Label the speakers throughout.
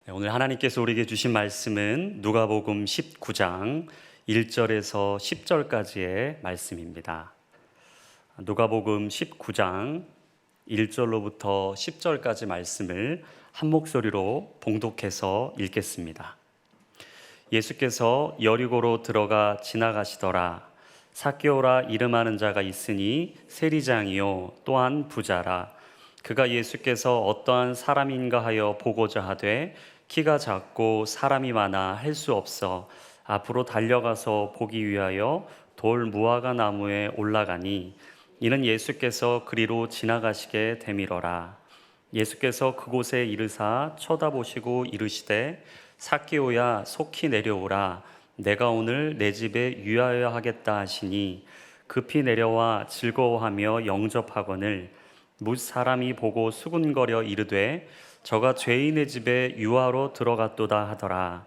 Speaker 1: 오늘 하나님께서 우리에게 주신 말씀은 누가복음 19장 1절에서 10절까지의 말씀입니다. 누가복음 19장 1절로부터 10절까지 말씀을 한 목소리로 봉독해서 읽겠습니다. 예수께서 여리고로 들어가 지나가시더라. 삭개오라 이름하는 자가 있으니 세리장이요 또한 부자라. 그가 예수께서 어떠한 사람인가 하여 보고자 하되 키가 작고 사람이 많아 할 수 없어 앞으로 달려가서 보기 위하여 돌 무화과 나무에 올라가니 이는 예수께서 그리로 지나가시게 되밀어라. 예수께서 그곳에 이르사 쳐다보시고 이르시되 삭개오야 속히 내려오라. 내가 오늘 내 집에 유하여 하겠다 하시니 급히 내려와 즐거워하며 영접하거늘 뭇 사람이 보고 수군거려 이르되 저가 죄인의 집에 유하로 들어갔도다 하더라.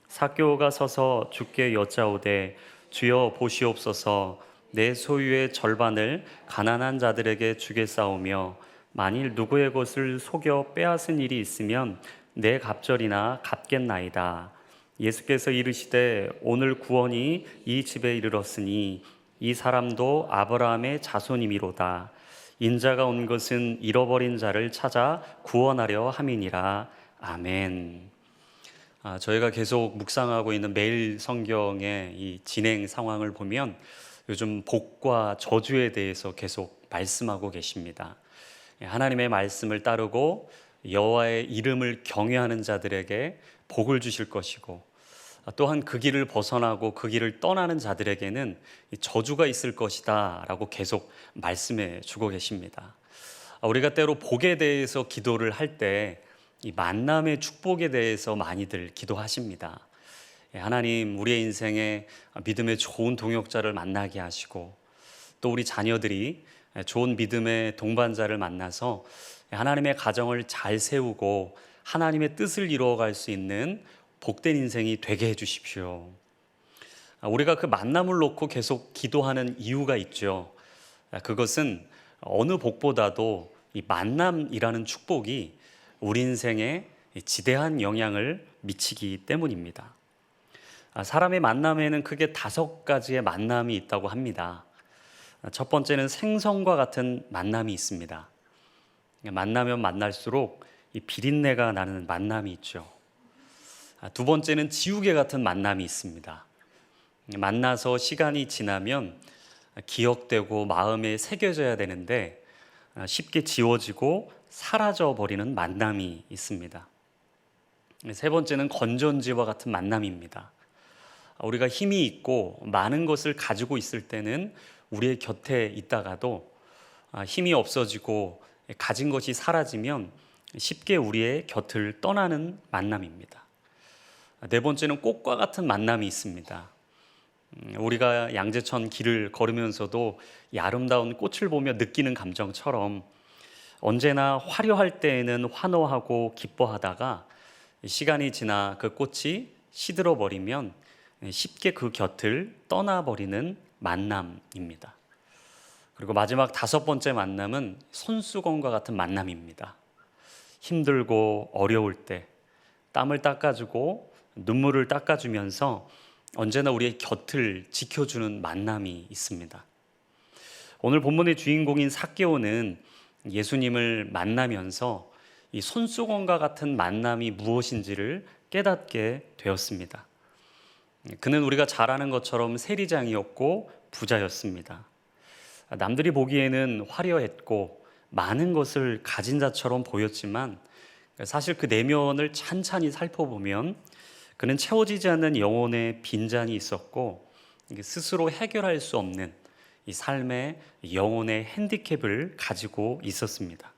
Speaker 1: 삭개오가 서서 주께 여짜오되 주여 보시옵소서. 내 소유의 절반을 가난한 자들에게 주겠사오며 만일 누구의 것을 속여 빼앗은 일이 있으면 내 갑절이나 갚겠나이다. 예수께서 이르시되 오늘 구원이 이 집에 이르렀으니 이 사람도 아브라함의 자손이미로다. 인자가 온 것은 잃어버린 자를 찾아 구원하려 함이니라. 아멘. 저희가 계속 묵상하고 있는 매일 성경의 이 진행 상황을 보면 요즘 복과 저주에 대해서 계속 말씀하고 계십니다. 하나님의 말씀을 따르고 여호와의 이름을 경외하는 자들에게 복을 주실 것이고 또한 그 길을 벗어나고 그 길을 떠나는 자들에게는 저주가 있을 것이다 라고 계속 말씀해 주고 계십니다. 우리가 때로 복에 대해서 기도를 할 때 이 만남의 축복에 대해서 많이들 기도하십니다. 하나님, 우리의 인생에 믿음의 좋은 동역자를 만나게 하시고 또 우리 자녀들이 좋은 믿음의 동반자를 만나서 하나님의 가정을 잘 세우고 하나님의 뜻을 이루어갈 수 있는 복된 인생이 되게 해주십시오. 우리가 그 만남을 놓고 계속 기도하는 이유가 있죠. 그것은 어느 복보다도 이 만남이라는 축복이 우리 인생에 지대한 영향을 미치기 때문입니다. 사람의 만남에는 크게 5가지의 만남이 있다고 합니다. 첫 번째는 생선과 같은 만남이 있습니다. 만나면 만날수록 이 비린내가 나는 만남이 있죠. 두 번째는 지우개 같은 만남이 있습니다. 만나서 시간이 지나면 기억되고 마음에 새겨져야 되는데 쉽게 지워지고 사라져 버리는 만남이 있습니다. 세 번째는 건전지와 같은 만남입니다. 우리가 힘이 있고 많은 것을 가지고 있을 때는 우리의 곁에 있다가도 힘이 없어지고 가진 것이 사라지면 쉽게 우리의 곁을 떠나는 만남입니다. 네 번째는 꽃과 같은 만남이 있습니다. 우리가 양재천 길을 걸으면서도 이 아름다운 꽃을 보며 느끼는 감정처럼 언제나 화려할 때에는 환호하고 기뻐하다가 시간이 지나 그 꽃이 시들어 버리면 쉽게 그 곁을 떠나버리는 만남입니다. 그리고 마지막 5번째 만남은 손수건과 같은 만남입니다. 힘들고 어려울 때 땀을 닦아주고 눈물을 닦아주면서 언제나 우리의 곁을 지켜주는 만남이 있습니다. 오늘 본문의 주인공인 삭개오는 예수님을 만나면서 이 손수건과 같은 만남이 무엇인지를 깨닫게 되었습니다. 그는 우리가 잘 아는 것처럼 세리장이었고 부자였습니다. 남들이 보기에는 화려했고 많은 것을 가진 자처럼 보였지만 사실 그 내면을 찬찬히 살펴보면 그는 채워지지 않는 영혼의 빈잔이 있었고 스스로 해결할 수 없는 이 삶의 영혼의 핸디캡을 가지고 있었습니다.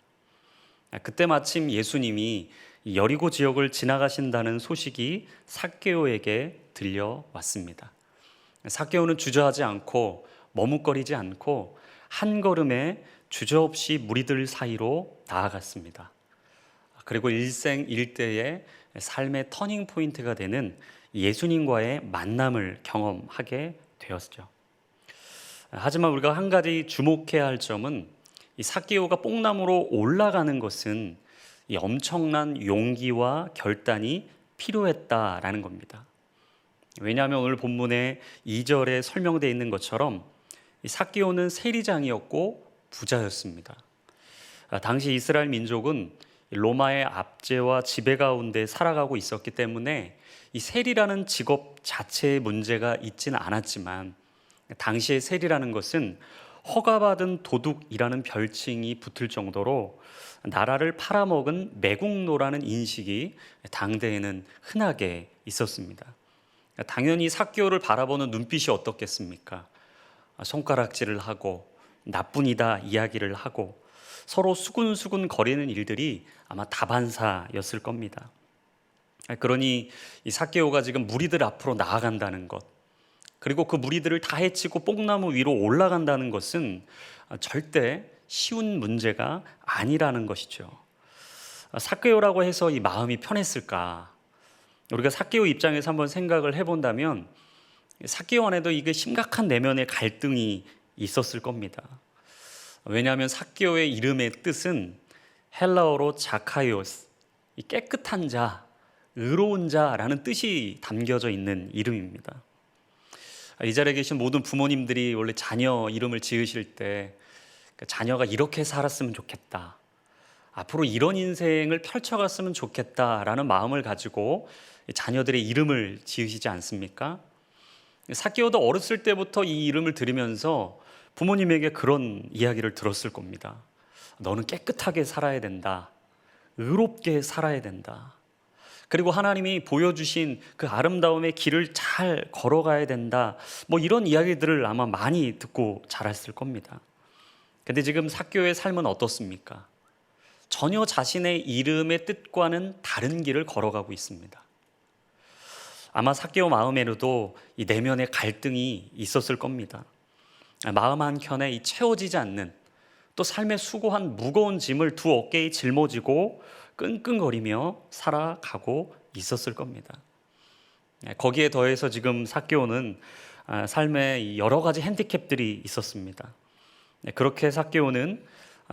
Speaker 1: 그때 마침 예수님이 여리고 지역을 지나가신다는 소식이 삭개오에게 들려왔습니다. 삭개오는 주저하지 않고 머뭇거리지 않고 한 걸음에 주저없이 무리들 사이로 나아갔습니다. 그리고 일생일대의 삶의 터닝 포인트가 되는 예수님과의 만남을 경험하게 되었죠. 하지만 우리가 한 가지 주목해야 할 점은 이 삭개오가 뽕나무로 올라가는 것은 이 엄청난 용기와 결단이 필요했다라는 겁니다. 왜냐하면 오늘 본문의 2절에 설명되어 있는 것처럼 이 삭개오는 세리장이었고 부자였습니다. 당시 이스라엘 민족은 로마의 압제와 지배 가운데 살아가고 있었기 때문에 이 세리라는 직업 자체의 문제가 있지는 않았지만, 당시의 세리라는 것은 허가받은 도둑이라는 별칭이 붙을 정도로 나라를 팔아먹은 매국노라는 인식이 당대에는 흔하게 있었습니다. 당연히 삭개오를 바라보는 눈빛이 어떻겠습니까? 손가락질을 하고 나뿐이다 이야기를 하고 서로 수군수군 거리는 일들이 아마 다반사였을 겁니다. 그러니 이 삭개오가 지금 무리들 앞으로 나아간다는 것, 그리고 그 무리들을 다 해치고 뽕나무 위로 올라간다는 것은 절대 쉬운 문제가 아니라는 것이죠. 삭개오라고 해서 이 마음이 편했을까? 우리가 삭개오 입장에서 한번 생각을 해본다면 삭개오 안에도 이게 심각한 내면의 갈등이 있었을 겁니다. 왜냐하면 삭개오의 이름의 뜻은 헬라어로 자카이오스, 깨끗한 자, 의로운 자라는 뜻이 담겨져 있는 이름입니다. 이 자리에 계신 모든 부모님들이 원래 자녀 이름을 지으실 때 자녀가 이렇게 살았으면 좋겠다, 앞으로 이런 인생을 펼쳐갔으면 좋겠다라는 마음을 가지고 자녀들의 이름을 지으시지 않습니까? 삭개오도 어렸을 때부터 이 이름을 들으면서 부모님에게 그런 이야기를 들었을 겁니다. 너는 깨끗하게 살아야 된다, 의롭게 살아야 된다, 그리고 하나님이 보여주신 그 아름다움의 길을 잘 걸어가야 된다, 뭐 이런 이야기들을 아마 많이 듣고 자랐을 겁니다. 근데 지금 삭개오의 삶은 어떻습니까? 전혀 자신의 이름의 뜻과는 다른 길을 걸어가고 있습니다. 아마 삭개오 마음에도 이 내면의 갈등이 있었을 겁니다. 마음 한켠에 이 채워지지 않는, 또 삶의 수고한 무거운 짐을 두 어깨에 짊어지고 끙끙거리며 살아가고 있었을 겁니다. 거기에 더해서 지금 삭개오는 삶에 여러 가지 핸디캡들이 있었습니다. 그렇게 삭개오는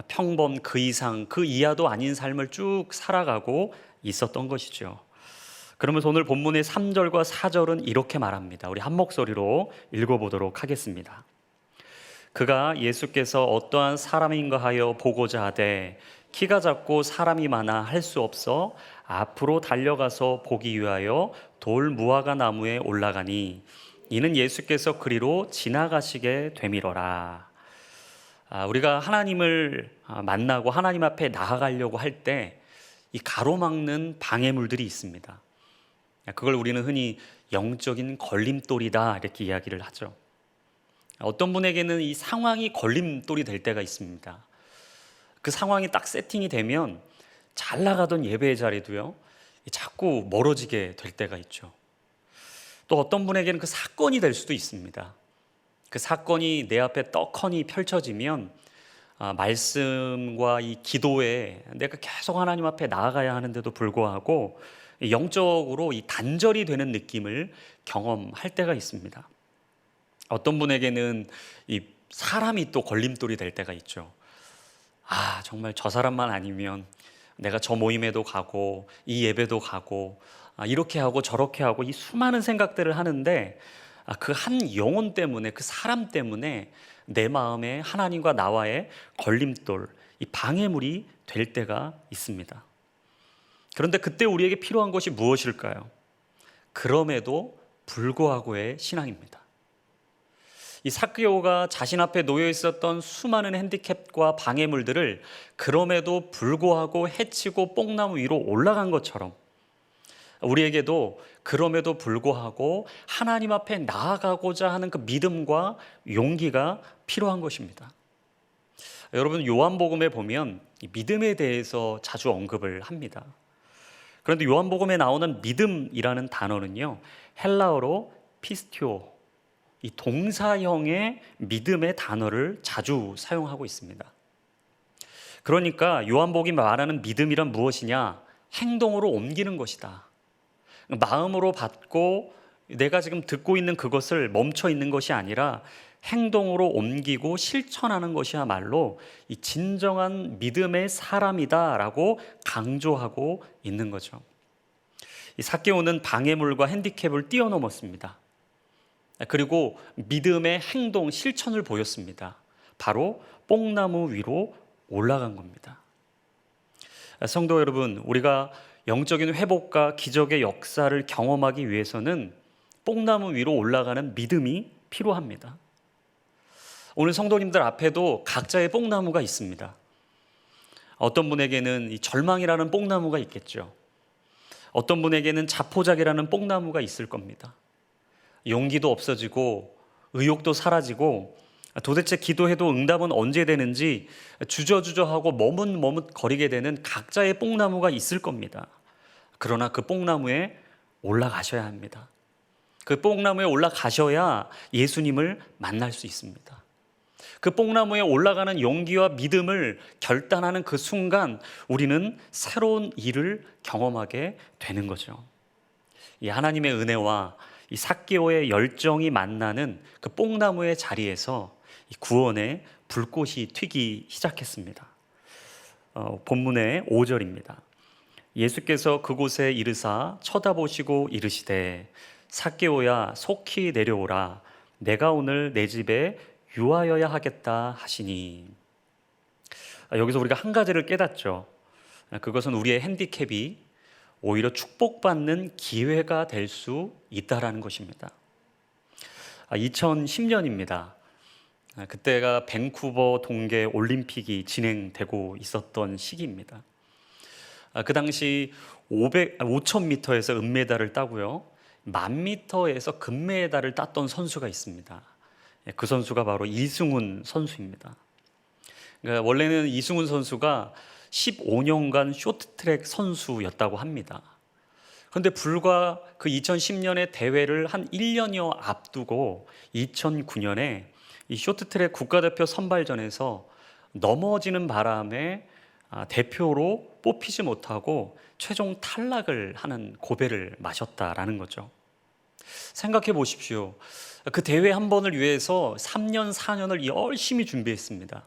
Speaker 1: 평범 그 이상 그 이하도 아닌 삶을 쭉 살아가고 있었던 것이죠. 그러면서 오늘 본문의 3절과 4절은 이렇게 말합니다. 우리 한 목소리로 읽어보도록 하겠습니다. 그가 예수께서 어떠한 사람인가 하여 보고자 하되 키가 작고 사람이 많아 할 수 없어 앞으로 달려가서 보기 위하여 돌 무화과 나무에 올라가니 이는 예수께서 그리로 지나가시게 되밀어라. 우리가 하나님을 만나고 하나님 앞에 나아가려고 할 때 이 가로막는 방해물들이 있습니다. 그걸 우리는 흔히 영적인 걸림돌이다 이렇게 이야기를 하죠. 어떤 분에게는 이 상황이 걸림돌이 될 때가 있습니다. 그 상황이 딱 세팅이 되면 잘 나가던 예배의 자리도요, 자꾸 멀어지게 될 때가 있죠. 또 어떤 분에게는 그 사건이 될 수도 있습니다. 그 사건이 내 앞에 떡하니 펼쳐지면 말씀과 이 기도에 내가 계속 하나님 앞에 나아가야 하는데도 불구하고 영적으로 이 단절이 되는 느낌을 경험할 때가 있습니다. 어떤 분에게는 이 사람이 또 걸림돌이 될 때가 있죠. 정말 저 사람만 아니면 내가 저 모임에도 가고 이 예배도 가고 이렇게 하고 저렇게 하고 이 수많은 생각들을 하는데 그 한 영혼 때문에, 그 사람 때문에 내 마음에 하나님과 나와의 걸림돌, 이 방해물이 될 때가 있습니다. 그런데 그때 우리에게 필요한 것이 무엇일까요? 그럼에도 불구하고의 신앙입니다. 이 삭개오가 자신 앞에 놓여 있었던 수많은 핸디캡과 방해물들을 그럼에도 불구하고 해치고 뽕나무 위로 올라간 것처럼 우리에게도 그럼에도 불구하고 하나님 앞에 나아가고자 하는 그 믿음과 용기가 필요한 것입니다. 여러분, 요한복음에 보면 이 믿음에 대해서 자주 언급을 합니다. 그런데 요한복음에 나오는 믿음이라는 단어는요, 헬라어로 피스티오, 이 동사형의 믿음의 단어를 자주 사용하고 있습니다. 그러니까 요한복음이 말하는 믿음이란 무엇이냐? 행동으로 옮기는 것이다. 마음으로 받고 내가 지금 듣고 있는 그것을 멈춰 있는 것이 아니라 행동으로 옮기고 실천하는 것이야말로 이 진정한 믿음의 사람이다라고 강조하고 있는 거죠. 이 삭개오는 방해물과 핸디캡을 뛰어넘었습니다. 그리고 믿음의 행동, 실천을 보였습니다. 바로 뽕나무 위로 올라간 겁니다. 성도 여러분, 우리가 영적인 회복과 기적의 역사를 경험하기 위해서는 뽕나무 위로 올라가는 믿음이 필요합니다. 오늘 성도님들 앞에도 각자의 뽕나무가 있습니다. 어떤 분에게는 이 절망이라는 뽕나무가 있겠죠. 어떤 분에게는 자포자기라는 뽕나무가 있을 겁니다. 용기도 없어지고 의욕도 사라지고 도대체 기도해도 응답은 언제 되는지 주저주저하고 머뭇머뭇거리게 되는 각자의 뽕나무가 있을 겁니다. 그러나 그 뽕나무에 올라가셔야 합니다. 그 뽕나무에 올라가셔야 예수님을 만날 수 있습니다. 그 뽕나무에 올라가는 용기와 믿음을 결단하는 그 순간 우리는 새로운 일을 경험하게 되는 거죠. 이 하나님의 은혜와 이 삭개오의 열정이 만나는 그 뽕나무의 자리에서 이 구원의 불꽃이 튀기 시작했습니다. 본문의 5절입니다. 예수께서 그곳에 이르사 쳐다보시고 이르시되 삭개오야 속히 내려오라 내가 오늘 내 집에 유하여야 하겠다 하시니. 여기서 우리가 한 가지를 깨닫죠. 그것은 우리의 핸디캡이 오히려 축복받는 기회가 될 수 있다라는 것입니다. 2010년입니다. 그때가 밴쿠버 동계 올림픽이 진행되고 있었던 시기입니다. 그 당시 5000m에서 은메달을 따고요, 1000m에서 금메달을 땄던 선수가 있습니다. 그 선수가 바로 이승훈 선수입니다. 그러니까 원래는 이승훈 선수가 15년간 쇼트트랙 선수였다고 합니다. 그런데 불과 그 2010년의 대회를 한 1년여 앞두고 2009년에 이 쇼트트랙 국가대표 선발전에서 넘어지는 바람에 대표로 뽑히지 못하고 최종 탈락을 하는 고배를 마셨다라는 거죠. 생각해 보십시오. 그 대회 한 번을 위해서 3년, 4년을 열심히 준비했습니다.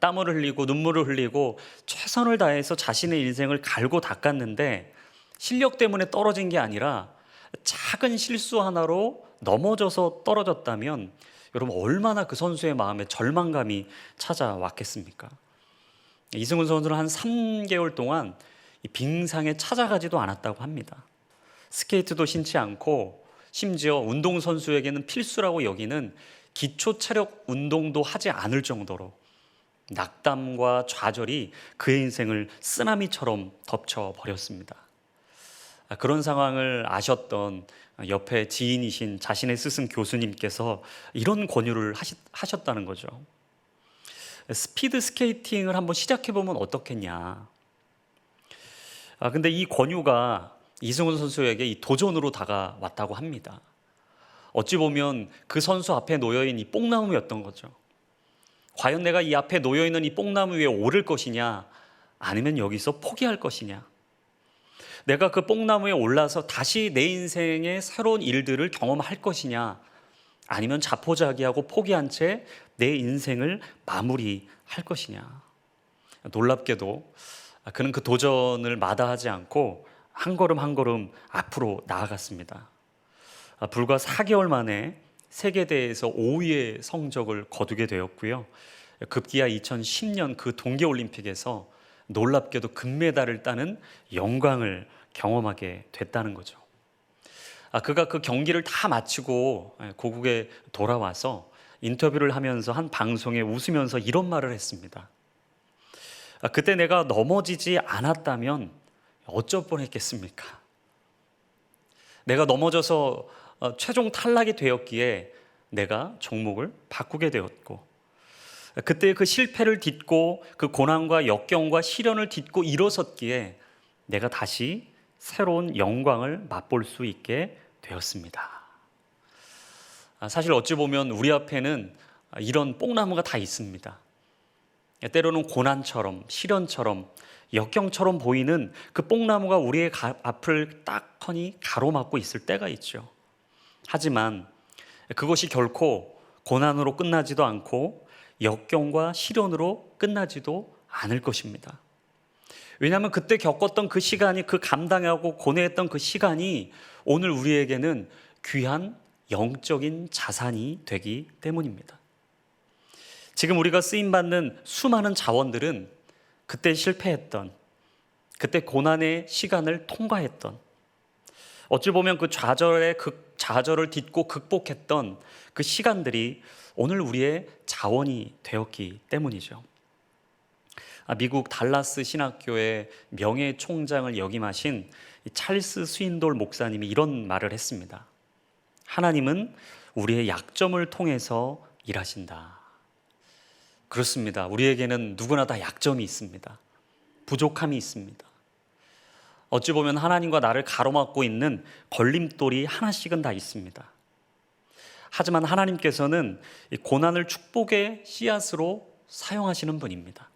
Speaker 1: 땀을 흘리고 눈물을 흘리고 최선을 다해서 자신의 인생을 갈고 닦았는데 실력 때문에 떨어진 게 아니라 작은 실수 하나로 넘어져서 떨어졌다면 여러분 얼마나 그 선수의 마음에 절망감이 찾아왔겠습니까? 이승훈 선수는 한 3개월 동안 빙상에 찾아가지도 않았다고 합니다. 스케이트도 신지 않고 심지어 운동선수에게는 필수라고 여기는 기초 체력 운동도 하지 않을 정도로 낙담과 좌절이 그의 인생을 쓰나미처럼 덮쳐버렸습니다. 그런 상황을 아셨던 옆에 지인이신 자신의 스승 교수님께서 이런 권유를 하셨다는 거죠. 스피드 스케이팅을 한번 시작해보면 어떻겠냐. 근데 이 권유가 이승훈 선수에게 이 도전으로 다가왔다고 합니다. 어찌 보면 그 선수 앞에 놓여있는 이 뽕나무였던 거죠. 과연 내가 이 앞에 놓여있는 이 뽕나무 위에 오를 것이냐, 아니면 여기서 포기할 것이냐. 내가 그 뽕나무에 올라서 다시 내 인생의 새로운 일들을 경험할 것이냐, 아니면 자포자기하고 포기한 채 내 인생을 마무리할 것이냐. 놀랍게도 그는 그 도전을 마다하지 않고 한 걸음 한 걸음 앞으로 나아갔습니다. 불과 4개월 만에 세계대회에서 5위의 성적을 거두게 되었고요. 급기야 2010년 그 동계올림픽에서 놀랍게도 금메달을 따는 영광을 경험하게 됐다는 거죠. 그가 그 경기를 다 마치고 고국에 돌아와서 인터뷰를 하면서 한 방송에 웃으면서 이런 말을 했습니다. 그때 내가 넘어지지 않았다면 어쩔 뻔했겠습니까? 내가 넘어져서 최종 탈락이 되었기에 내가 종목을 바꾸게 되었고, 그때 그 실패를 딛고 그 고난과 역경과 시련을 딛고 일어섰기에 내가 다시 새로운 영광을 맛볼 수 있게 되었습니다. 사실 어찌 보면 우리 앞에는 이런 뽕나무가 다 있습니다. 때로는 고난처럼, 시련처럼, 역경처럼 보이는 그 뽕나무가 우리의 앞을 딱하니 가로막고 있을 때가 있죠. 하지만 그것이 결코 고난으로 끝나지도 않고 역경과 시련으로 끝나지도 않을 것입니다. 왜냐하면 그때 겪었던 그 시간이, 그 감당하고 고뇌했던 그 시간이 오늘 우리에게는 귀한 영적인 자산이 되기 때문입니다. 지금 우리가 쓰임받는 수많은 자원들은 그때 실패했던, 그때 고난의 시간을 통과했던, 어찌 보면 그 좌절을 딛고 극복했던 그 시간들이 오늘 우리의 자원이 되었기 때문이죠. 미국 달라스 신학교의 명예 총장을 역임하신 찰스 스윈돌 목사님이 이런 말을 했습니다. 하나님은 우리의 약점을 통해서 일하신다. 그렇습니다. 우리에게는 누구나 다 약점이 있습니다. 부족함이 있습니다. 어찌 보면 하나님과 나를 가로막고 있는 걸림돌이 하나씩은 다 있습니다. 하지만 하나님께서는 이 고난을 축복의 씨앗으로 사용하시는 분입니다.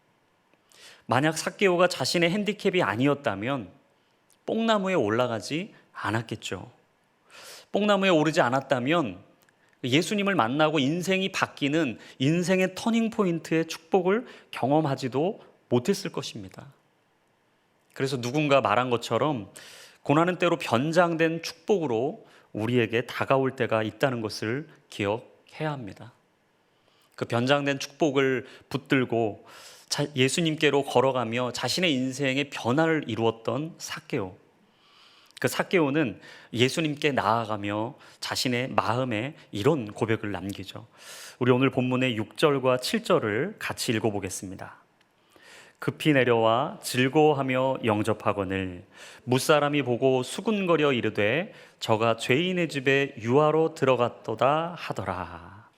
Speaker 1: 만약 삭개오가 자신의 핸디캡이 아니었다면 뽕나무에 올라가지 않았겠죠. 뽕나무에 오르지 않았다면 예수님을 만나고 인생이 바뀌는 인생의 터닝포인트의 축복을 경험하지도 못했을 것입니다. 그래서 누군가 말한 것처럼 고난은 때로 변장된 축복으로 우리에게 다가올 때가 있다는 것을 기억해야 합니다. 그 변장된 축복을 붙들고 예수님께로 걸어가며 자신의 인생의 변화를 이루었던 삭개오. 그 삭개오는 예수님께 나아가며 자신의 마음에 이런 고백을 남기죠. 우리 오늘 본문의 6절과 7절을 같이 읽어보겠습니다. 급히 내려와 즐거워하며 영접하거늘 무사람이 보고 수군거려 이르되 저가 죄인의 집에 유하로 들어갔도다 하더라.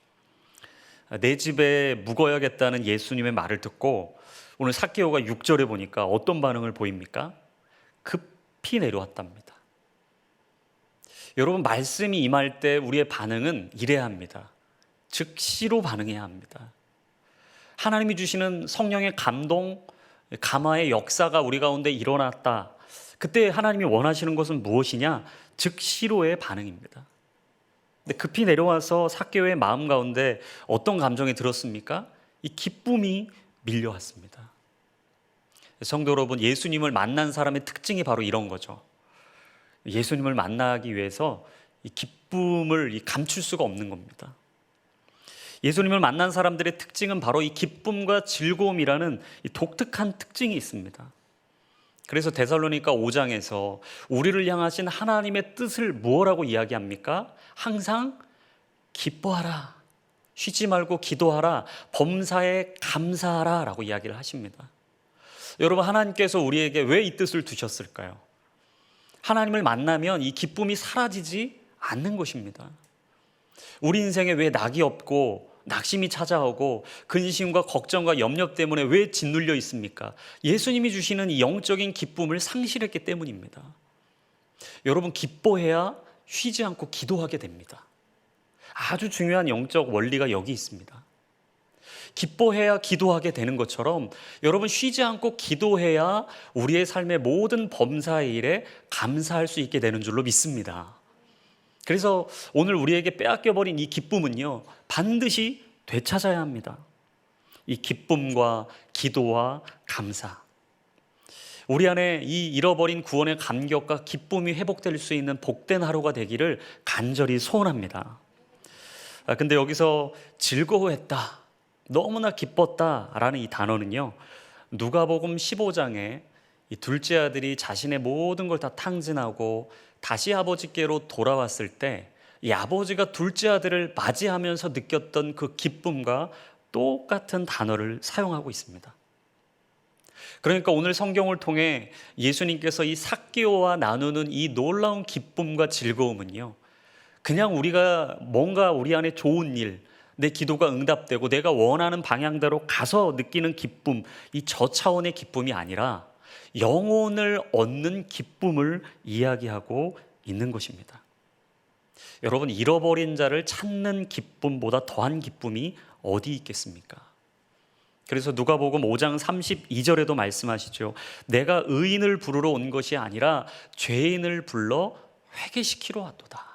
Speaker 1: 내 집에 묵어야겠다는 예수님의 말을 듣고 오늘 삭개오가 6절에 보니까 어떤 반응을 보입니까? 급히 내려왔답니다. 여러분, 말씀이 임할 때 우리의 반응은 이래야 합니다. 즉시로 반응해야 합니다. 하나님이 주시는 성령의 감동, 감화의 역사가 우리 가운데 일어났다. 그때 하나님이 원하시는 것은 무엇이냐? 즉시로의 반응입니다. 근데 급히 내려와서 삭개오의 마음 가운데 어떤 감정이 들었습니까? 이 기쁨이 밀려왔습니다. 성도 여러분, 예수님을 만난 사람의 특징이 바로 이런 거죠. 예수님을 만나기 위해서 이 기쁨을 감출 수가 없는 겁니다. 예수님을 만난 사람들의 특징은 바로 이 기쁨과 즐거움이라는 이 독특한 특징이 있습니다. 그래서 데살로니가 5장에서 우리를 향하신 하나님의 뜻을 무엇라고 이야기합니까? 항상 기뻐하라, 쉬지 말고 기도하라, 범사에 감사하라 라고 이야기를 하십니다. 여러분, 하나님께서 우리에게 왜 이 뜻을 두셨을까요? 하나님을 만나면 이 기쁨이 사라지지 않는 것입니다. 우리 인생에 왜 낙이 없고 낙심이 찾아오고 근심과 걱정과 염려 때문에 왜 짓눌려 있습니까? 예수님이 주시는 이 영적인 기쁨을 상실했기 때문입니다. 여러분, 기뻐해야 쉬지 않고 기도하게 됩니다. 아주 중요한 영적 원리가 여기 있습니다. 기뻐해야 기도하게 되는 것처럼 여러분, 쉬지 않고 기도해야 우리의 삶의 모든 범사의 일에 감사할 수 있게 되는 줄로 믿습니다. 그래서 오늘 우리에게 빼앗겨버린 이 기쁨은요, 반드시 되찾아야 합니다. 이 기쁨과 기도와 감사, 우리 안에 이 잃어버린 구원의 감격과 기쁨이 회복될 수 있는 복된 하루가 되기를 간절히 소원합니다. 근데 여기서 즐거워했다, 너무나 기뻤다라는 이 단어는요, 누가복음 15장에 이 둘째 아들이 자신의 모든 걸 다 탕진하고 다시 아버지께로 돌아왔을 때 이 아버지가 둘째 아들을 맞이하면서 느꼈던 그 기쁨과 똑같은 단어를 사용하고 있습니다. 그러니까 오늘 성경을 통해 예수님께서 이 삭개오와 나누는 이 놀라운 기쁨과 즐거움은요, 그냥 우리가 뭔가 우리 안에 좋은 일, 내 기도가 응답되고 내가 원하는 방향대로 가서 느끼는 기쁨, 이 저차원의 기쁨이 아니라 영혼을 얻는 기쁨을 이야기하고 있는 것입니다. 여러분, 잃어버린 자를 찾는 기쁨보다 더한 기쁨이 어디 있겠습니까? 그래서 누가복음 5장 32절에도 말씀하시죠. 내가 의인을 부르러 온 것이 아니라 죄인을 불러 회개시키러 왔도다.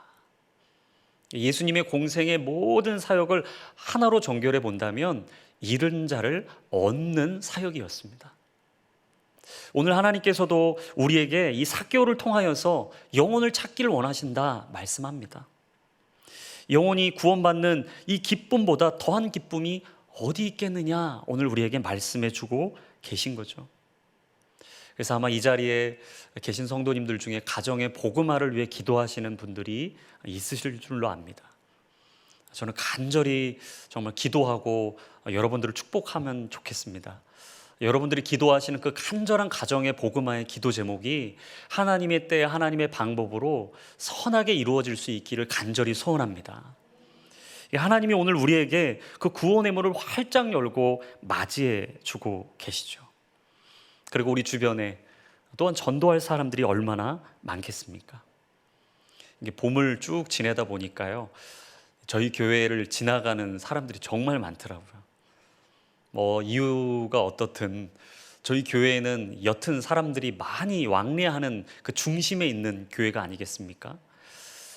Speaker 1: 예수님의 공생의 모든 사역을 하나로 정결해 본다면 잃은 자를 얻는 사역이었습니다. 오늘 하나님께서도 우리에게 이 삭개오를 통하여서 영혼을 찾기를 원하신다 말씀합니다. 영혼이 구원받는 이 기쁨보다 더한 기쁨이 어디 있겠느냐, 오늘 우리에게 말씀해 주고 계신 거죠. 그래서 아마 이 자리에 계신 성도님들 중에 가정의 복음화를 위해 기도하시는 분들이 있으실 줄로 압니다. 저는 간절히 정말 기도하고 여러분들을 축복하면 좋겠습니다. 여러분들이 기도하시는 그 간절한 가정의 복음화의 기도 제목이 하나님의 때 하나님의 방법으로 선하게 이루어질 수 있기를 간절히 소원합니다. 하나님이 오늘 우리에게 그 구원의 문을 활짝 열고 맞이해 주고 계시죠. 그리고 우리 주변에 또한 전도할 사람들이 얼마나 많겠습니까? 이게 봄을 쭉 지내다 보니까요, 저희 교회를 지나가는 사람들이 정말 많더라고요. 이유가 어떻든 저희 교회는 옅은 사람들이 많이 왕래하는 그 중심에 있는 교회가 아니겠습니까?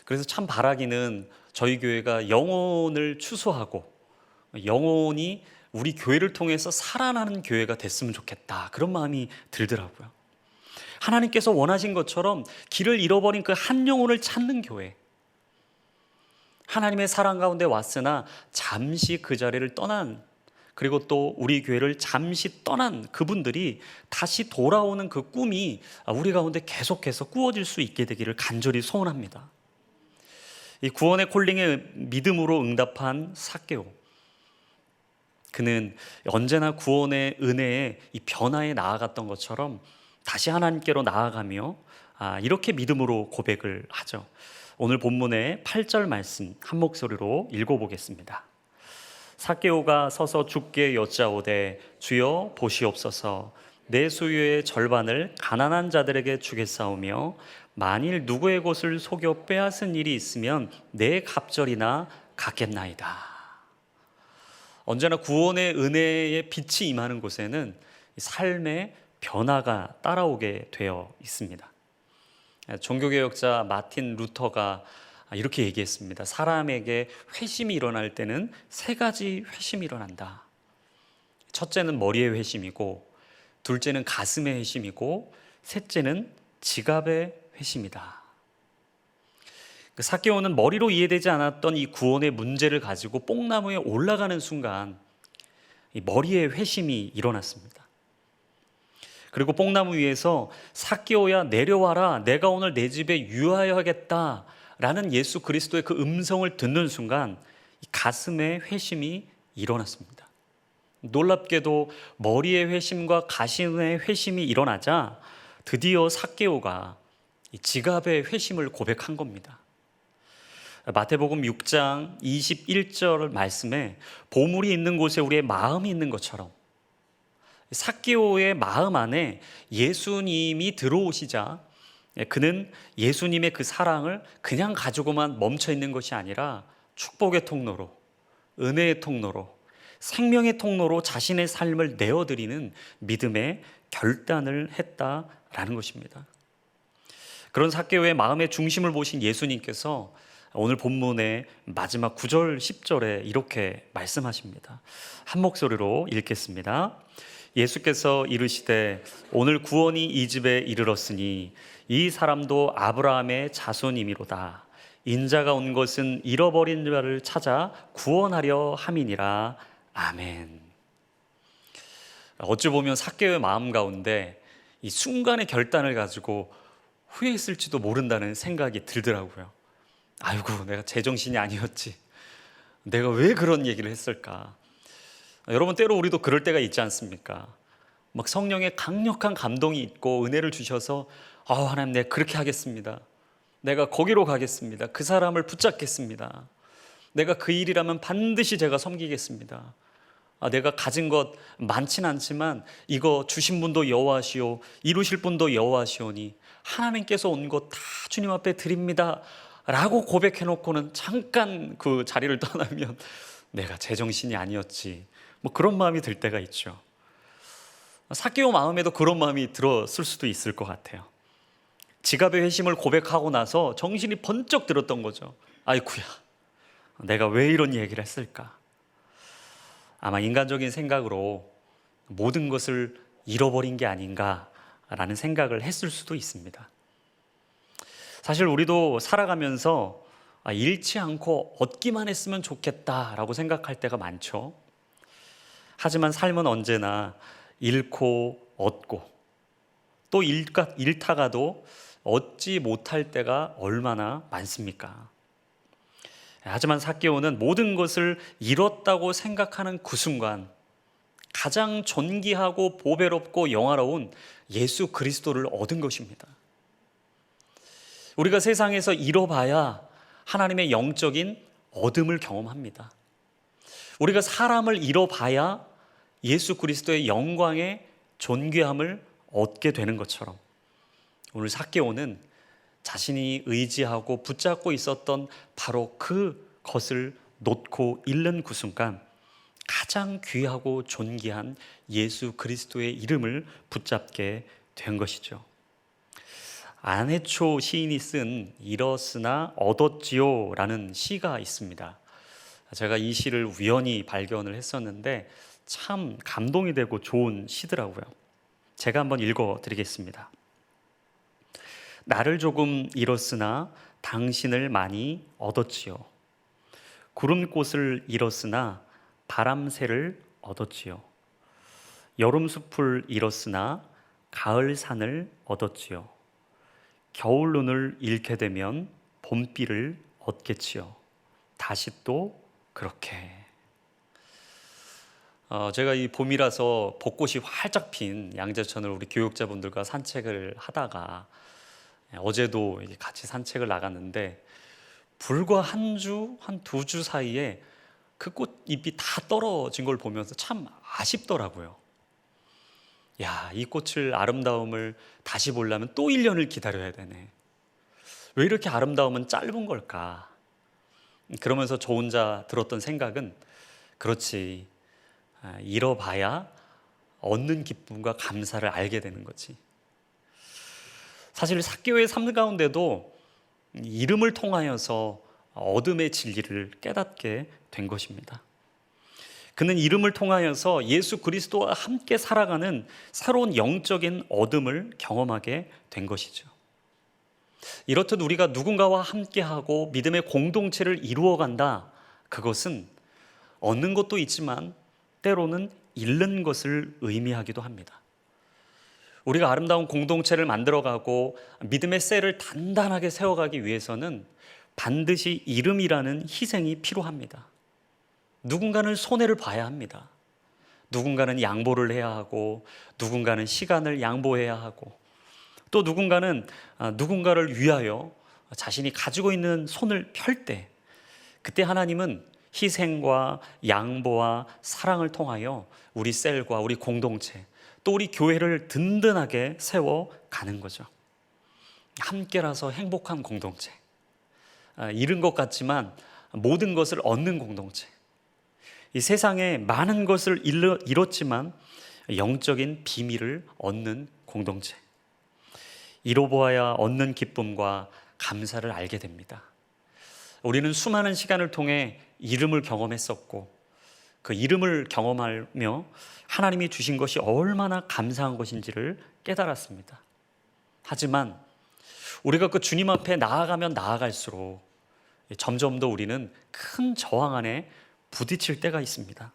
Speaker 1: 그래서 참 바라기는 저희 교회가 영혼을 추수하고 영혼이 우리 교회를 통해서 살아나는 교회가 됐으면 좋겠다, 그런 마음이 들더라고요. 하나님께서 원하신 것처럼 길을 잃어버린 그 한 영혼을 찾는 교회, 하나님의 사랑 가운데 왔으나 잠시 그 자리를 떠난, 그리고 또 우리 교회를 잠시 떠난 그분들이 다시 돌아오는 그 꿈이 우리 가운데 계속해서 꾸어질 수 있게 되기를 간절히 소원합니다. 이 구원의 콜링에 믿음으로 응답한 삭개오, 그는 언제나 구원의 은혜에 이 변화에 나아갔던 것처럼 다시 하나님께로 나아가며 이렇게 믿음으로 고백을 하죠. 오늘 본문의 8절 말씀 한 목소리로 읽어보겠습니다. 삭개오가 서서 주께 여짜오되 주여 보시옵소서, 내 소유의 절반을 가난한 자들에게 주겠사오며 만일 누구의 곳을 속여 빼앗은 일이 있으면 내 갑절이나 갚겠나이다. 언제나 구원의 은혜의 빛이 임하는 곳에는 삶의 변화가 따라오게 되어 있습니다. 종교개혁자 마틴 루터가 이렇게 얘기했습니다. 사람에게 회심이 일어날 때는 세 가지 회심이 일어난다. 첫째는 머리의 회심이고, 둘째는 가슴의 회심이고, 셋째는 지갑의 회심이다. 삭개오는 머리로 이해되지 않았던 이 구원의 문제를 가지고 뽕나무에 올라가는 순간 이 머리의 회심이 일어났습니다. 그리고 뽕나무 위에서 삭개오야 내려와라, 내가 오늘 내 집에 유하여야겠다 라는 예수 그리스도의 그 음성을 듣는 순간 이 가슴의 회심이 일어났습니다. 놀랍게도 머리의 회심과 가슴의 회심이 일어나자 드디어 삭개오가 이 지갑의 회심을 고백한 겁니다. 마태복음 6장 21절 말씀에 보물이 있는 곳에 우리의 마음이 있는 것처럼 삭개오의 마음 안에 예수님이 들어오시자 그는 예수님의 그 사랑을 그냥 가지고만 멈춰 있는 것이 아니라 축복의 통로로, 은혜의 통로로, 생명의 통로로 자신의 삶을 내어드리는 믿음의 결단을 했다라는 것입니다. 그런 삭개오의 마음의 중심을 보신 예수님께서 오늘 본문의 마지막 9절 10절에 이렇게 말씀하십니다. 한 목소리로 읽겠습니다. 예수께서 이르시되 오늘 구원이 이 집에 이르렀으니 이 사람도 아브라함의 자손이미로다. 인자가 온 것은 잃어버린 자를 찾아 구원하려 함이니라. 아멘. 어찌 보면 삭개오의 마음 가운데 이 순간의 결단을 가지고 후회했을지도 모른다는 생각이 들더라고요. 아이고, 내가 제정신이 아니었지. 내가 왜 그런 얘기를 했을까? 여러분, 때로 우리도 그럴 때가 있지 않습니까? 막 성령의 강력한 감동이 있고 은혜를 주셔서 하나님, 내가 그렇게 하겠습니다. 내가 거기로 가겠습니다. 그 사람을 붙잡겠습니다. 내가 그 일이라면 반드시 제가 섬기겠습니다. 내가 가진 것 많진 않지만 이거 주신 분도 여호와시오, 이루실 분도 여호와시오니 하나님께서 온 것 다 주님 앞에 드립니다 라고 고백해놓고는 잠깐 그 자리를 떠나면 내가 제정신이 아니었지, 그런 마음이 들 때가 있죠. 삭개오 마음에도 그런 마음이 들었을 수도 있을 것 같아요. 지갑의 회심을 고백하고 나서 정신이 번쩍 들었던 거죠. 아이쿠야, 내가 왜 이런 얘기를 했을까? 아마 인간적인 생각으로 모든 것을 잃어버린 게 아닌가라는 생각을 했을 수도 있습니다. 사실 우리도 살아가면서 잃지 않고 얻기만 했으면 좋겠다라고 생각할 때가 많죠. 하지만 삶은 언제나 잃고 얻고 또 잃다가도 얻지 못할 때가 얼마나 많습니까? 하지만 삭개오는 모든 것을 잃었다고 생각하는 그 순간 가장 존귀하고 보배롭고 영화로운 예수 그리스도를 얻은 것입니다. 우리가 세상에서 잃어봐야 하나님의 영적인 얻음을 경험합니다. 우리가 사람을 잃어봐야 예수 그리스도의 영광의 존귀함을 얻게 되는 것처럼 오늘 삭개오는 자신이 의지하고 붙잡고 있었던 바로 그것을 놓고 잃는 그 순간 가장 귀하고 존귀한 예수 그리스도의 이름을 붙잡게 된 것이죠. 안해초 시인이 쓴 잃었으나 얻었지요 라는 시가 있습니다. 제가 이 시를 우연히 발견을 했었는데 참 감동이 되고 좋은 시더라고요. 제가 한번 읽어 드리겠습니다. 나를 조금 잃었으나 당신을 많이 얻었지요. 구름꽃을 잃었으나 바람새를 얻었지요. 여름숲을 잃었으나 가을산을 얻었지요. 겨울눈을 잃게 되면 봄비를 얻겠지요. 다시 또 그렇게. 제가 이 봄이라서 벚꽃이 활짝 핀 양재천을 우리 교육자분들과 산책을 하다가 어제도 같이 산책을 나갔는데 불과 한 두 주 사이에 그 꽃잎이 다 떨어진 걸 보면서 참 아쉽더라고요. 야, 이 꽃을 아름다움을 다시 보려면 또 1년을 기다려야 되네. 왜 이렇게 아름다움은 짧은 걸까? 그러면서 저 혼자 들었던 생각은 그렇지, 잃어봐야 얻는 기쁨과 감사를 알게 되는 거지. 사실 삭개오의 삶 가운데도 이름을 통하여서 어둠의 진리를 깨닫게 된 것입니다. 그는 이름을 통하여서 예수 그리스도와 함께 살아가는 새로운 영적인 얻음을 경험하게 된 것이죠. 이렇듯 우리가 누군가와 함께하고 믿음의 공동체를 이루어간다. 그것은 얻는 것도 있지만 때로는 잃는 것을 의미하기도 합니다. 우리가 아름다운 공동체를 만들어가고 믿음의 셀을 단단하게 세워가기 위해서는 반드시 이름이라는 희생이 필요합니다. 누군가는 손해를 봐야 합니다. 누군가는 양보를 해야 하고 누군가는 시간을 양보해야 하고 또 누군가는 누군가를 위하여 자신이 가지고 있는 손을 펼 때 그때 하나님은 희생과 양보와 사랑을 통하여 우리 셀과 우리 공동체 또 우리 교회를 든든하게 세워가는 거죠. 함께라서 행복한 공동체, 잃은 것 같지만 모든 것을 얻는 공동체, 이 세상에 많은 것을 잃었지만 영적인 비밀을 얻는 공동체, 잃어보아야 얻는 기쁨과 감사를 알게 됩니다. 우리는 수많은 시간을 통해 이름을 경험했었고 그 이름을 경험하며 하나님이 주신 것이 얼마나 감사한 것인지를 깨달았습니다. 하지만 우리가 그 주님 앞에 나아가면 나아갈수록 점점 더 우리는 큰 저항 안에 부딪힐 때가 있습니다.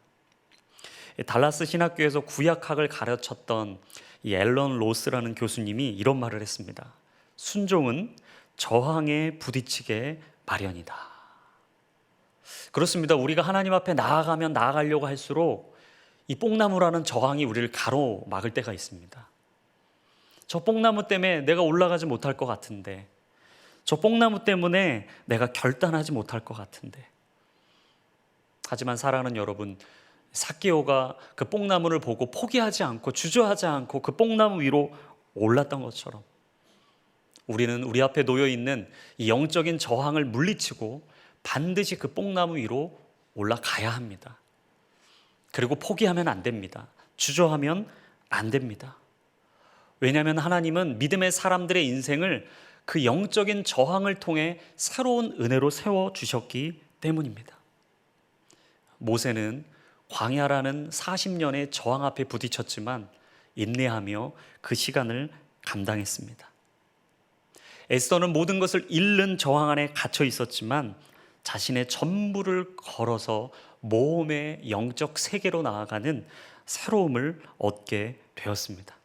Speaker 1: 달라스 신학교에서 구약학을 가르쳤던 이 앨런 로스라는 교수님이 이런 말을 했습니다. 순종은 저항에 부딪히게 마련이다. 그렇습니다. 우리가 하나님 앞에 나아가면 나아가려고 할수록 이 뽕나무라는 저항이 우리를 가로막을 때가 있습니다. 저 뽕나무 때문에 내가 올라가지 못할 것 같은데, 저 뽕나무 때문에 내가 결단하지 못할 것 같은데. 하지만 사랑하는 여러분, 삭개오가 그 뽕나무를 보고 포기하지 않고 주저하지 않고 그 뽕나무 위로 올랐던 것처럼 우리는 우리 앞에 놓여 있는 이 영적인 저항을 물리치고 반드시 그 뽕나무 위로 올라가야 합니다. 그리고 포기하면 안 됩니다. 주저하면 안 됩니다. 왜냐하면 하나님은 믿음의 사람들의 인생을 그 영적인 저항을 통해 새로운 은혜로 세워주셨기 때문입니다. 모세는 광야라는 40년의 저항 앞에 부딪혔지만 인내하며 그 시간을 감당했습니다. 에스더는 모든 것을 잃는 저항 안에 갇혀 있었지만 자신의 전부를 걸어서 모험의 영적 세계로 나아가는 새로움을 얻게 되었습니다.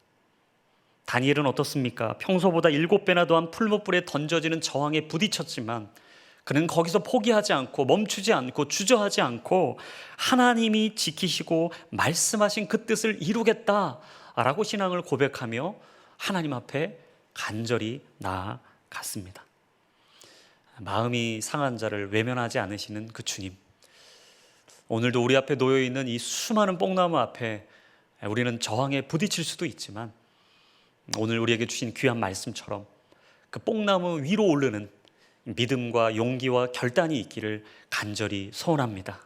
Speaker 1: 다니엘은 어떻습니까? 평소보다 7배나 더한 풀무불에 던져지는 저항에 부딪혔지만 그는 거기서 포기하지 않고 멈추지 않고 주저하지 않고 하나님이 지키시고 말씀하신 그 뜻을 이루겠다라고 신앙을 고백하며 하나님 앞에 간절히 나아갔습니다. 마음이 상한 자를 외면하지 않으시는 그 주님, 오늘도 우리 앞에 놓여있는 이 수많은 뽕나무 앞에 우리는 저항에 부딪힐 수도 있지만 오늘 우리에게 주신 귀한 말씀처럼 그 뽕나무 위로 오르는 믿음과 용기와 결단이 있기를 간절히 소원합니다.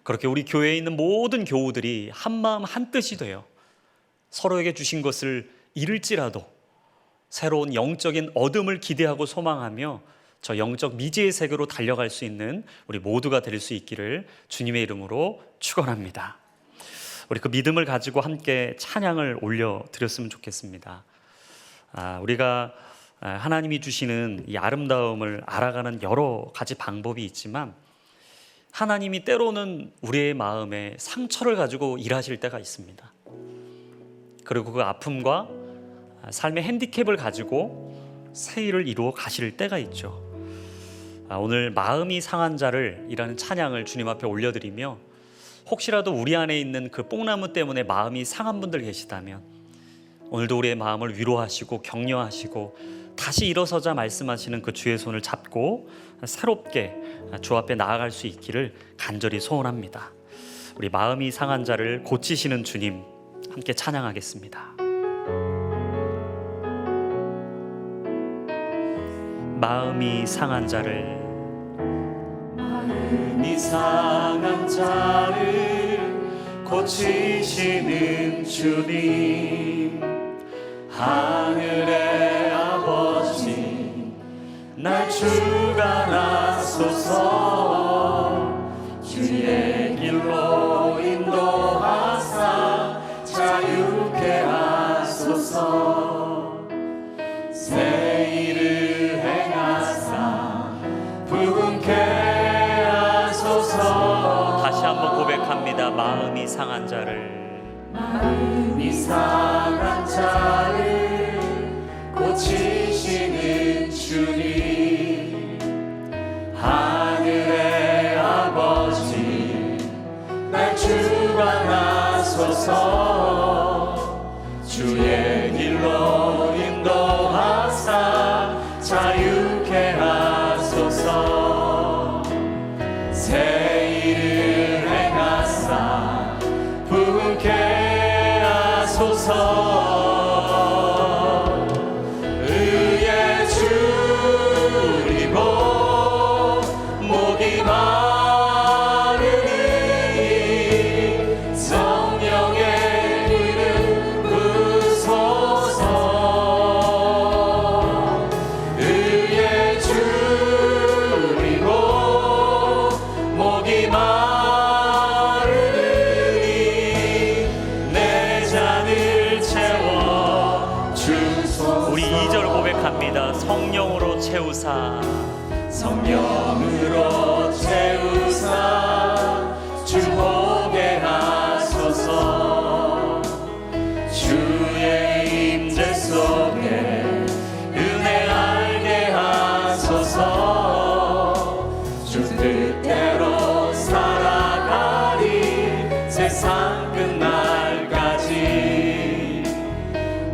Speaker 1: 그렇게 우리 교회에 있는 모든 교우들이 한마음 한뜻이 되어 서로에게 주신 것을 잃을지라도 새로운 영적인 얻음을 기대하고 소망하며 저 영적 미지의 세계로 달려갈 수 있는 우리 모두가 될 수 있기를 주님의 이름으로 축원합니다. 우리 그 믿음을 가지고 함께 찬양을 올려드렸으면 좋겠습니다. 우리가 하나님이 주시는 이 아름다움을 알아가는 여러 가지 방법이 있지만 하나님이 때로는 우리의 마음에 상처를 가지고 일하실 때가 있습니다. 그리고 그 아픔과 삶의 핸디캡을 가지고 새 일을 이루어 가실 때가 있죠. 오늘 마음이 상한 자를 이라는 찬양을 주님 앞에 올려드리며 혹시라도 우리 안에 있는 그 뽕나무 때문에 마음이 상한 분들 계시다면 오늘도 우리의 마음을 위로하시고 격려하시고 다시 일어서자 말씀하시는 그 주의 손을 잡고 새롭게 주 앞에 나아갈 수 있기를 간절히 소원합니다. 우리 마음이 상한 자를 고치시는 주님 함께 찬양하겠습니다. 마음이 상한 자를 고치시는 주님, 하늘의 아버지 날 주관하소서. 주의 길로 인도하사 자유케 하소서. 새 일을 행하사 부흥케 하소서. 다시 한번 고백합니다. 마음이 상한 자를 고치시는 주님, 하늘의 아버지 날 주관하소서. 주의 길로 인도하사 자유케 하소서. 새 일을 행하사 부흥케 하소서. 의에 줄이고 목이 마르니 성령의 기름 부소서. 의에 줄이고 목이 마르니 내 잔을 채워 주소서. 우리 2절 고백합니다. 성령으로 채우사. 성령으로 채우사 주 보게 하소서. 주의 임재 속에 은혜 알게 하소서. 주 뜻대로 살아가리 세상 끝날까지.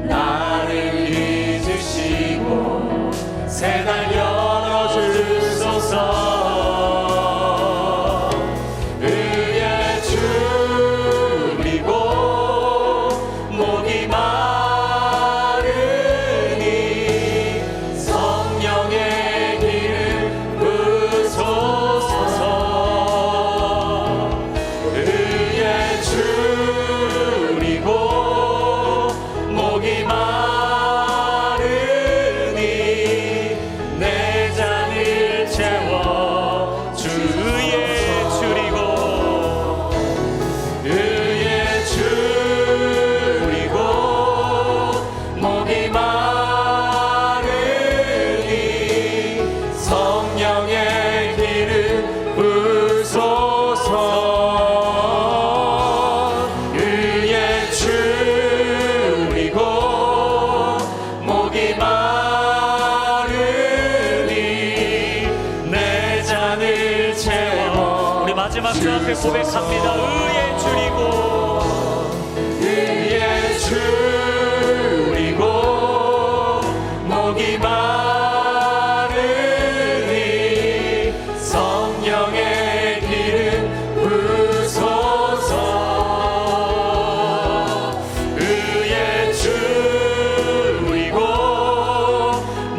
Speaker 1: 나를 잊으시고 새날 열어주소서. 의에 줄이고 목이 마르니 성령의 기름 부소서. 의에 줄이고 목이 마르니 내 하나님 주 앞에 고백합니다. 의에 줄이고 목이 마르니 성령의 기름 부소서. 의에 줄이고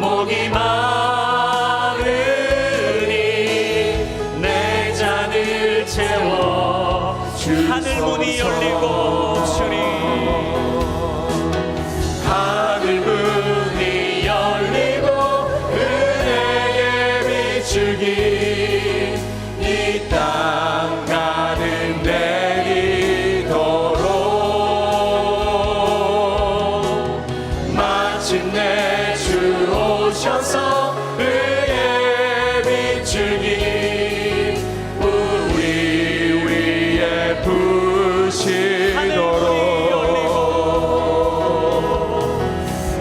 Speaker 1: 목이 마르니 내 잔을 채워 하늘 문이 열리고 주님 하늘 문이 열리고 은혜의 비추기 이 땅 가는 내리도록 마침내 주 오셔서 은혜의 비추기 우리 위에 부시도록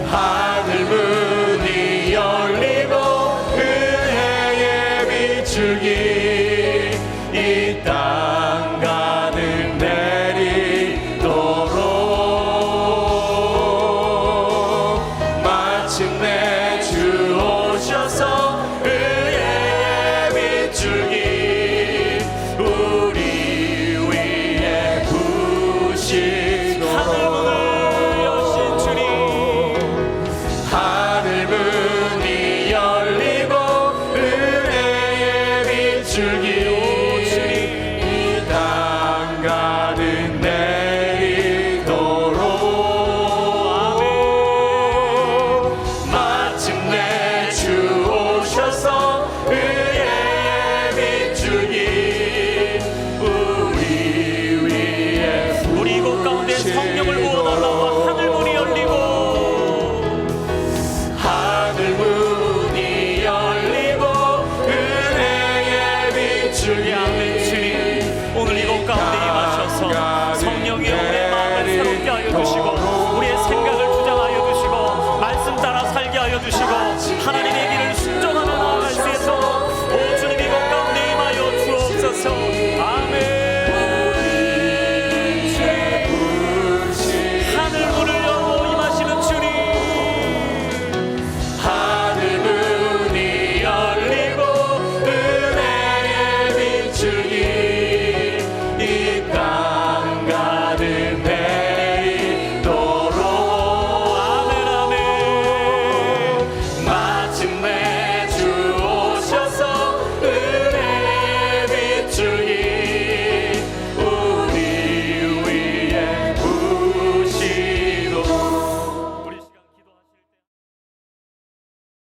Speaker 1: 하늘 문이 열리고 은혜의 비추기